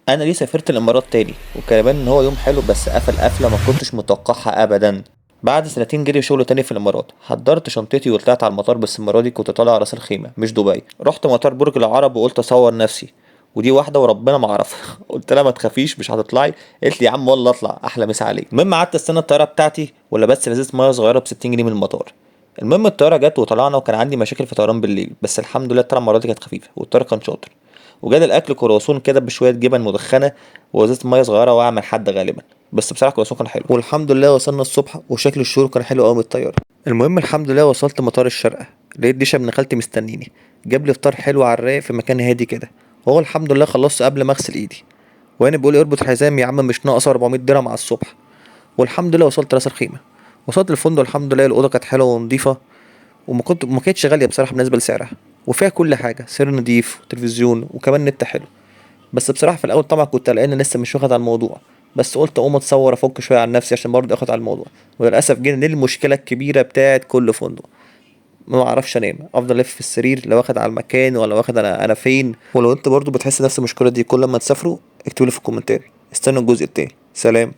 انا ليه سافرت الامارات تاني، وكمان ان هو يوم حلو بس قفل قفله ما كنتش متوقعها ابدا. بعد سنتين جري شغل تاني في الامارات، حضرت شنطتي وطلعت على المطار، بس المره دي كنت طالع راس الخيمه مش دبي. رحت مطار برج العرب وقلت اصور نفسي، ودي واحده وربنا ما اعرفها قلت لها ما تخافيش مش هتطلعي. قالت لي يا عم والله اطلع، احلى مسا عليك. المهم قعدت استنى الطياره بتاعتي ولبست ازازه ميه صغيره ب 60 جنيه من المطار. المهم الطياره جت وطلعنا، وكان عندي مشاكل في طيران بالليل، بس الحمد لله الطياره المره دي كانت خفيفه والطيار كان شاطر. وجالي الاكل كرواسون كده بشويه جبن مدخنه وازازه ميه صغيره واعمل حد غالبا. بس بصراحه الكرواسون كان حلو، والحمد لله وصلنا الصبح وشكل الشروق كان حلو قوي من الطياره. المهم الحمد لله وصلت مطار الشارقه، لقيت ديشا ابن خالتي مستنيني، جاب لي فطار حلو على الرايق في مكان هادي كده. وهو الحمد لله خلصت قبل ما اغسل ايدي، وانا بيقول لي اربط حزام يا عم مش ناقص 400 درهم على الصبح. والحمد لله وصلت راس الخيمه. وصلت الفندق الحمد لله، الاوضه كانت حلوه ونظيفه، ما كانتش غاليه بصراحه بالنسبه لسعرها، وفيها كل حاجه، سرير نضيف وتلفزيون وكمان نت حلو. بس بصراحة في الأول طبعا كنت قلقان لسه مش واخد على الموضوع، بس قلت أقوم أتصور أفك شوية عن نفسي عشان برضه آخد على الموضوع. وللأسف جينا للمشكلة الكبيرة بتاعت كل فندق، ما بعرفش أنام، أفضل ألف في السرير لا واخد على المكان ولا واخد أنا فين. ولو أنت برضه بتحس نفس المشكلة دي كل ما تسافروا اكتبولي في الكومنتات. استنوا الجزء التاني. سلام.